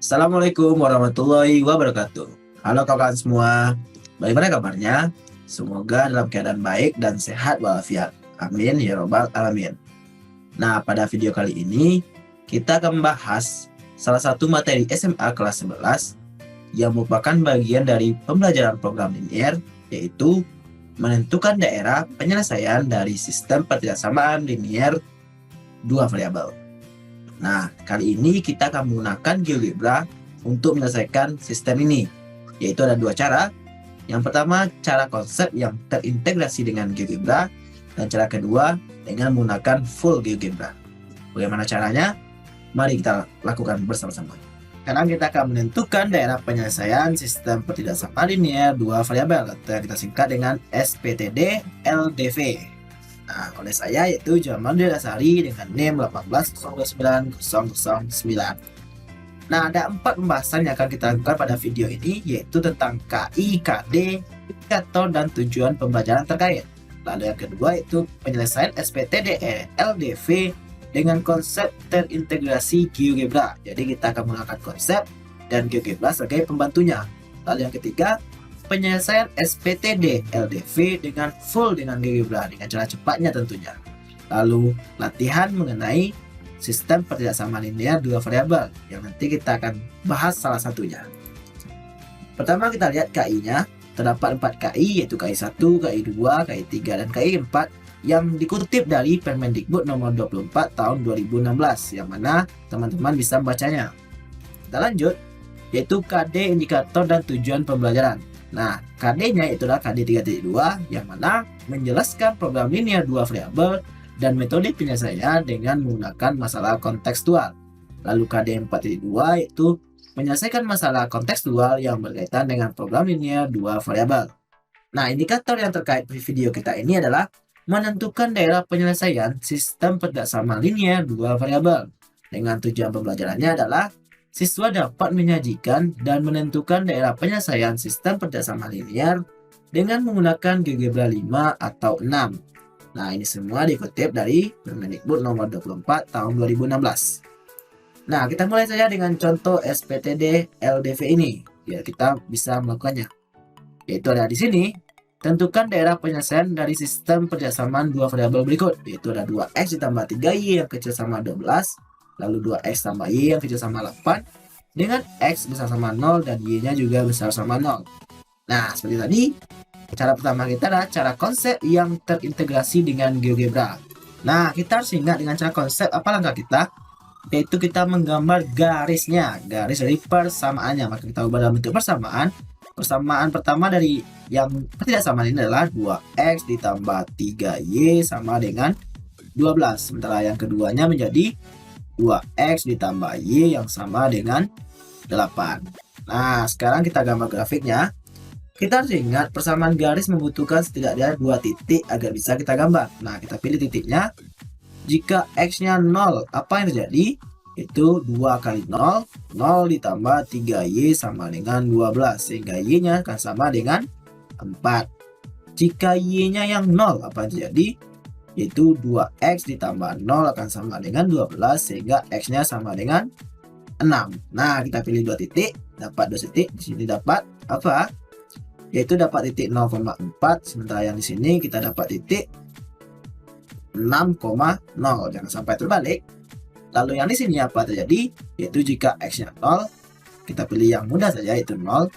Assalamualaikum warahmatullahi wabarakatuh. Halo kawan semua, bagaimana kabarnya? Semoga dalam keadaan baik dan sehat walafiat. Amin ya robbal alamin. Nah, pada video kali ini kita akan membahas salah satu materi SMA kelas 11 yang merupakan bagian dari pembelajaran program linear, yaitu menentukan daerah penyelesaian dari sistem pertidaksamaan linear dua variabel. Nah, kali ini kita akan menggunakan GeoGebra untuk menyelesaikan sistem ini, yaitu ada dua cara. Yang pertama, cara konsep yang terintegrasi dengan GeoGebra, dan cara kedua dengan menggunakan full GeoGebra. Bagaimana caranya? Mari kita lakukan bersama-sama. Sekarang kita akan menentukan daerah penyelesaian sistem pertidaksamaan linear dua variabel, atau yang kita singkat dengan SPTD LDV. Nah, oleh saya yaitu Jamal Dasari dengan NIM 18029.009. Nah, ada 4 pembahasan yang akan kita lakukan pada video ini, yaitu tentang KI, KD, indikator, dan tujuan pembelajaran terkait. Lalu yang kedua itu penyelesaian SPTD LDV dengan konsep terintegrasi GeoGebra. Jadi kita akan menggunakan konsep dan GeoGebra sebagai pembantunya. Lalu yang ketiga, penyelesaian SPTD LDV dengan full dengan GeoGebra dengan cara cepatnya tentunya. Lalu latihan mengenai sistem pertidaksamaan linear dua variabel yang nanti kita akan bahas salah satunya. Pertama kita lihat KI-nya. Terdapat 4 KI, yaitu KI 1, KI 2, KI 3, dan KI 4 yang dikutip dari Permendikbud nomor 24 tahun 2016, yang mana teman-teman bisa membacanya. Kita lanjut, yaitu KD indikator dan tujuan pembelajaran. Nah, KD-nya itulah KD 3.2 yang mana menjelaskan program linear dua variabel dan metode penyelesaiannya dengan menggunakan masalah kontekstual. Lalu KD 4.2 yaitu menyelesaikan masalah kontekstual yang berkaitan dengan program linear dua variabel. Nah, indikator yang terkait video kita ini adalah menentukan daerah penyelesaian sistem pertidaksamaan linear dua variabel. Dengan tujuan pembelajarannya adalah siswa dapat menyajikan dan menentukan daerah penyelesaian sistem pertidaksamaan linear dengan menggunakan GeoGebra 5 atau 6. Nah, ini semua dikutip dari Permendikbud nomor 24 tahun 2016. Nah, kita mulai saja dengan contoh SPTD LDV ini, biar kita bisa melakukannya. Yaitu ada di sini, tentukan daerah penyelesaian dari sistem pertidaksamaan dua variabel berikut, yaitu ada 2x ditambah 3y yang kecil sama 12, lalu 2x tambah y yang kecil sama 8, dengan x besar sama 0 dan y-nya juga besar sama 0. Nah, seperti tadi, cara pertama kita adalah cara konsep yang terintegrasi dengan GeoGebra. Nah, kita harus ingat dengan cara konsep apa langkah kita, yaitu kita menggambar garisnya, garis dari persamaannya. Maka kita ubah dalam bentuk persamaan. Persamaan pertama dari yang pertidaksamaan ini adalah 2x ditambah 3y sama dengan 12. Sementara yang keduanya menjadi 2x ditambah y yang sama dengan 8. Nah, sekarang kita gambar grafiknya. Kita harus ingat persamaan garis membutuhkan setidaknya 2 titik agar bisa kita gambar. Nah, kita pilih titiknya. Jika x-nya 0, apa yang terjadi? Itu 2 kali 0, 0 ditambah 3y sama dengan 12, sehingga y-nya akan sama dengan 4. Jika y-nya yang 0, apa yang terjadi? Yaitu 2x ditambah 0 akan sama dengan 12, sehingga x-nya sama dengan 6. Nah, kita pilih 2 titik, dapat 2 titik, di sini dapat apa? Yaitu dapat titik 0,4, sementara yang di sini kita dapat titik 6,0, jangan sampai terbalik. Lalu yang di sini apa terjadi? Yaitu jika x-nya 0, kita pilih yang mudah saja, yaitu 0.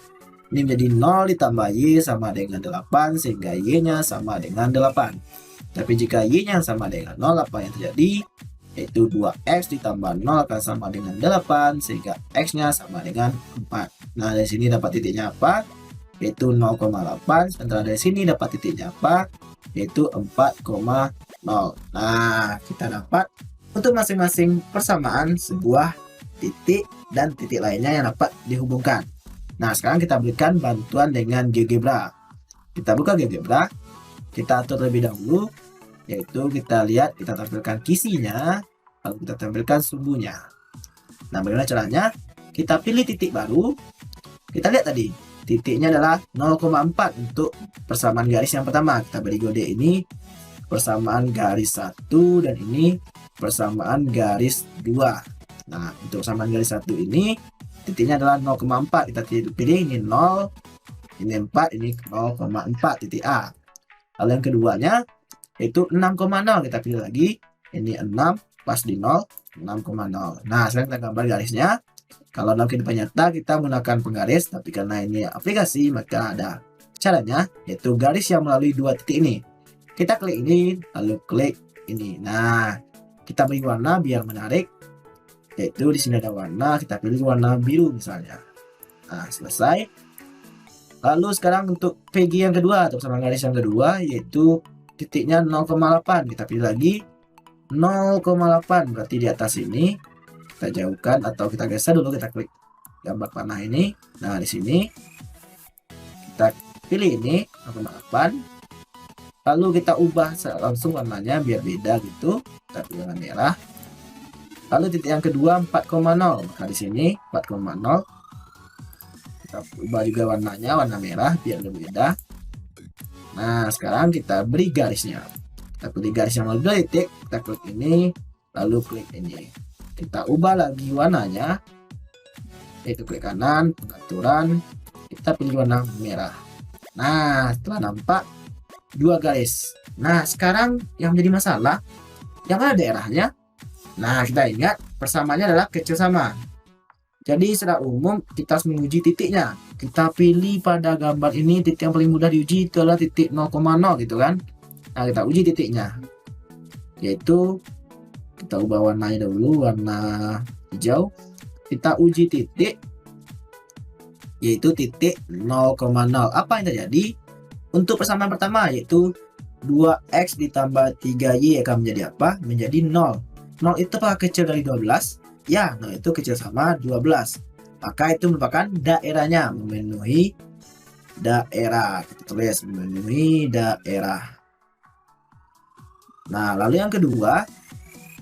Ini menjadi 0 ditambah y sama dengan 8, sehingga y-nya sama dengan 8. Tapi jika y-nya sama dengan 0, apa yang terjadi? Yaitu 2x ditambah 0 akan sama dengan 8, sehingga x-nya sama dengan 4. Nah, dari sini dapat titiknya apa? Yaitu 0,8. Sementara dari sini dapat titiknya apa? Yaitu 4,0. Nah, kita dapat untuk masing-masing persamaan sebuah titik dan titik lainnya yang dapat dihubungkan. Nah, sekarang kita berikan bantuan dengan GeoGebra. Kita buka GeoGebra, kita atur terlebih dahulu, yaitu kita lihat, kita tampilkan kisinya, lalu kita tampilkan sumbunya. Nah, bagaimana caranya? Kita pilih titik baru. Kita lihat tadi, titiknya adalah 0,4 untuk persamaan garis yang pertama. Kita beri kode ini persamaan garis 1 dan ini persamaan garis 2. Nah, untuk persamaan garis 1 ini titiknya adalah 0,4, kita pilih ini 0, ini 4, ini 0,4 titik A. Lalu yang keduanya yaitu 6,0, kita pilih lagi ini 6 pas di 0, 6,0. Nah, sekarang kita gambar garisnya. Kalau dalam kehidupan nyata kita menggunakan penggaris, tapi karena ini aplikasi maka ada caranya, yaitu garis yang melalui dua titik ini. Kita klik ini, lalu klik ini. Nah, kita beri warna biar menarik, yaitu di sini ada warna, kita pilih warna biru misalnya. Nah, selesai. Lalu sekarang untuk PG yang kedua atau persamaan garis yang kedua, yaitu titiknya 0,8, kita pilih lagi 0,8, berarti di atas ini kita jauhkan atau kita geser dulu, kita klik gambar panah ini. Nah, di sini kita pilih ini 0,8, lalu kita ubah langsung warnanya biar beda gitu, kita pilih warna merah. Lalu titik yang kedua 4,0, maka di sini 4,0 kita ubah juga warnanya warna merah biar lebih beda. Nah, sekarang kita beri garisnya, kita pilih garis yang melalui dua titik, kita klik ini lalu klik ini, kita ubah lagi warnanya, yaitu klik kanan pengaturan, kita pilih warna merah. Nah, setelah nampak dua garis, nah sekarang yang menjadi masalah yang mana daerahnya. Nah, kita ingat persamaannya adalah kecil sama, jadi secara umum kita harus menguji titiknya. Kita pilih pada gambar ini titik yang paling mudah diuji itu adalah titik 0,0 gitu kan. Nah, kita uji titiknya, yaitu kita ubah warnanya dulu warna hijau, kita uji titik yaitu titik 0,0. Apa yang terjadi untuk persamaan pertama, yaitu 2x ditambah 3y akan menjadi apa? Menjadi 0. 0 itu apakah kecil dari 12? Ya, 0 itu kecil sama 12, maka itu merupakan daerahnya, memenuhi daerah. Kita tulis memenuhi daerah. Nah, lalu yang kedua,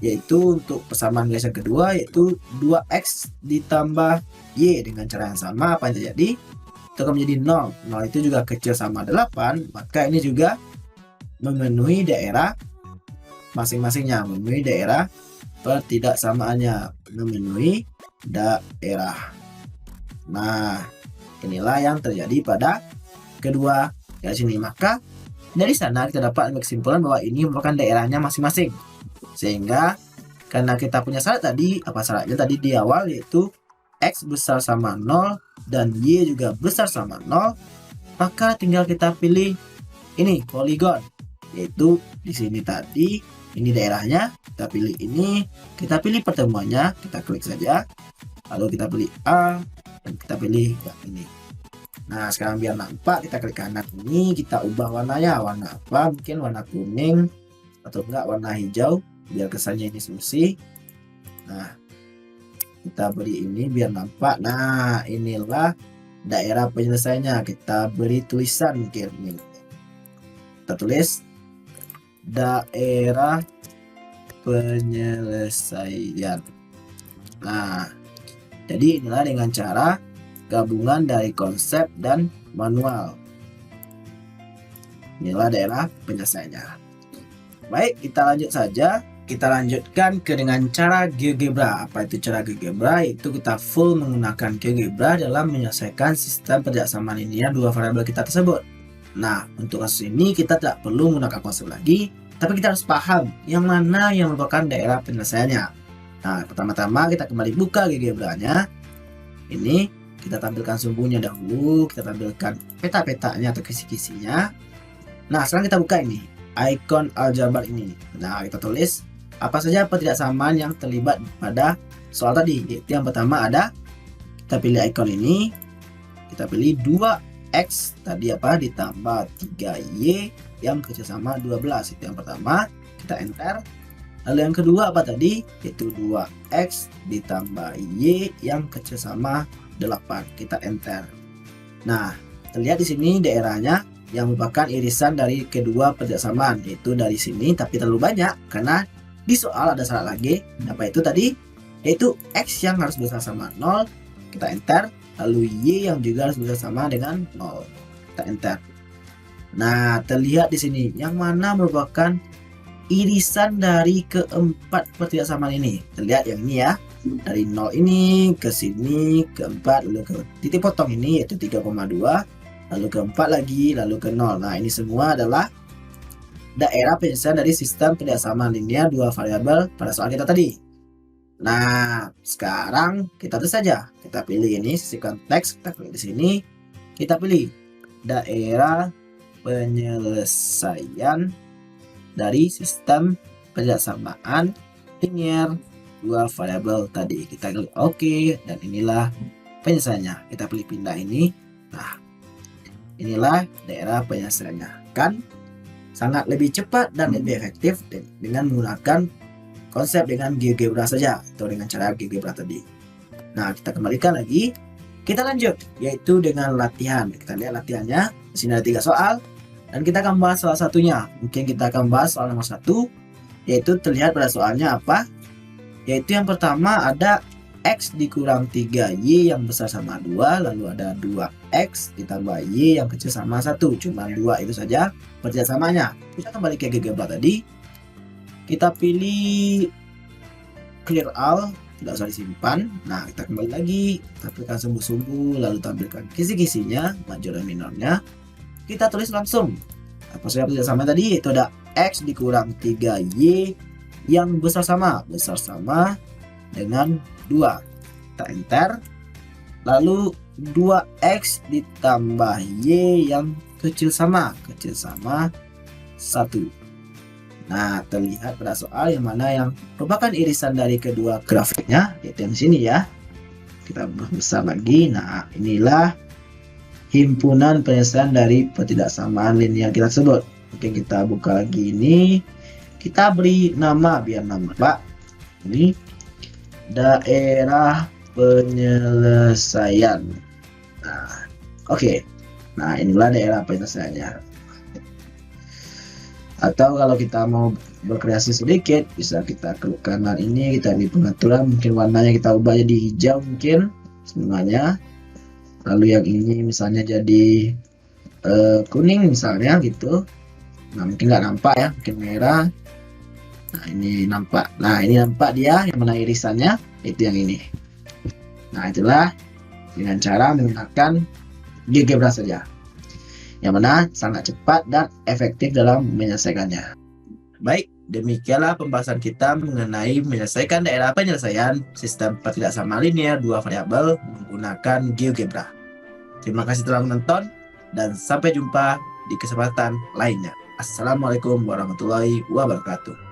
yaitu untuk persamaan garis yang kedua, yaitu 2x ditambah y dengan cara yang sama. Apa yang terjadi? Itu akan menjadi 0. 0 itu juga kecil sama 8, maka ini juga memenuhi daerah masing-masingnya, memenuhi daerah pertidaksamaannya, memenuhi daerah. Nah, inilah yang terjadi pada kedua garis ini. Maka dari sana kita dapat ambil kesimpulan bahwa ini merupakan daerahnya masing-masing. Sehingga karena kita punya syarat tadi, apa syaratnya tadi di awal, yaitu x besar sama 0 dan y juga besar sama 0, maka tinggal kita pilih ini poligon, yaitu di sini tadi ini daerahnya, kita pilih ini, kita pilih pertemuannya, kita klik saja, lalu kita pilih A dan kita pilih yang ini. Nah, sekarang biar nampak, kita klik kanan ini, kita ubah warnanya, warna apa? Mungkin warna kuning atau enggak warna hijau biar kesannya ini solusi. Nah, kita beri ini biar nampak. Nah, inilah daerah penyelesaiannya. Kita beri tulisan mungkin ini. Kita tulis daerah penyelesaian. Nah, jadi inilah dengan cara gabungan dari konsep dan manual. Inilah daerah penyelesaiannya. Baik, kita lanjut saja. Kita lanjutkan ke dengan cara GeoGebra. Apa itu cara GeoGebra? Itu kita full menggunakan GeoGebra dalam menyelesaikan sistem perjaksamaan linear dua variabel kita tersebut. Nah, untuk kasus ini kita tidak perlu menggunakan konsep lagi, tapi kita harus paham yang mana yang merupakan daerah penyelesaiannya. Nah, pertama-tama kita kembali buka GeoGebra-nya. Ini kita tampilkan sumbunya dahulu, kita tampilkan peta-petanya atau kisi-kisinya. Nah, sekarang kita buka ini, icon aljabar ini. Nah, kita tulis apa saja pertidaksamaan yang terlibat pada soal tadi. Yaitu yang pertama ada, kita pilih icon ini, kita pilih 2x tadi apa ditambah 3y yang kecil sama 12. Itu yang pertama, kita enter. Lalu yang kedua apa tadi? Yaitu 2x ditambah y yang kecil sama 8. Kita enter. Nah, terlihat di sini daerahnya yang merupakan irisan dari kedua perjaksamaan, yaitu dari sini, tapi terlalu banyak karena di soal ada syarat lagi. Apa itu tadi? Yaitu x yang harus besar sama 0. Kita enter. Lalu y yang juga harus besar sama dengan 0. Kita enter. Nah, terlihat di sini yang mana merupakan irisan dari keempat pertidaksamaan ini. Terlihat yang ini ya. dari 0 ini ke sini ke 4, lalu ke titik potong ini yaitu 3,2, lalu ke 4 lagi, lalu ke 0. Nah, ini semua adalah daerah penyelesaian dari sistem kerjasama linear dua variabel pada soal kita tadi. Nah, sekarang kita tulis saja. Kita pilih ini sisi konteks, kita pilih di sini. Kita pilih daerah penyelesaian dari sistem kerjasaan linear dua variabel tadi. Kita klik OK, dan inilah penyelesaiannya. Kita pilih pindah ini. Nah, inilah daerah penyelesaiannya. Kan sangat lebih cepat dan lebih efektif dengan menggunakan konsep dengan GeoGebra saja, atau dengan cara GeoGebra tadi. Nah, kita kembalikan lagi. Kita lanjut, yaitu dengan latihan. Kita lihat latihannya. Di sini ada 3 soal, dan kita akan bahas salah satunya. Mungkin kita akan bahas soal nomor 1, yaitu terlihat pada soalnya apa? Yaitu yang pertama ada X dikurang 3Y yang besar sama 2, lalu ada 2X ditambah Y yang kecil sama 1. Cuma 2 itu saja kerjasamanya. Kita kembali ke GeoGebra tadi. Kita pilih clear all, tidak usah disimpan. Nah, kita kembali lagi, tampilkan sumbu-sumbu, lalu tampilkan kisi-kisinya, major dan minornya. Kita tulis langsung apa saja kerjasama tadi, itu ada X dikurang 3Y yang besar sama dengan 2. Kita enter, lalu 2X ditambah Y yang kecil sama 1. Nah, terlihat pada soal yang mana yang merupakan irisan dari kedua grafiknya, yaitu yang sini ya. Kita besar lagi. Nah, inilah himpunan penyelesaian dari ketidaksamaan linear kita sebut. Mungkin kita buka lagi ini. Kita beri nama, biar nama Pak. Ini daerah penyelesaian. Nah, oke. Nah, inilah daerah penyelesaiannya. Atau kalau kita mau berkreasi sedikit, bisa kita klik kanan ini, kita di pengaturan, mungkin warnanya kita ubah jadi hijau mungkin semuanya. Lalu yang ini misalnya jadi kuning misalnya gitu. Nah, mungkin nggak nampak ya, mungkin merah. Nah, ini nampak. Nah, ini nampak dia yang mana irisannya, itu yang ini. Nah, itulah dengan cara menggunakan GeoGebra saja, yang mana sangat cepat dan efektif dalam menyelesaikannya. Baik, demikianlah pembahasan kita mengenai menyelesaikan daerah penyelesaian sistem ketidaksamaan linear dua variabel menggunakan GeoGebra. Terima kasih telah menonton, dan sampai jumpa di kesempatan lainnya. Assalamualaikum warahmatullahi wabarakatuh.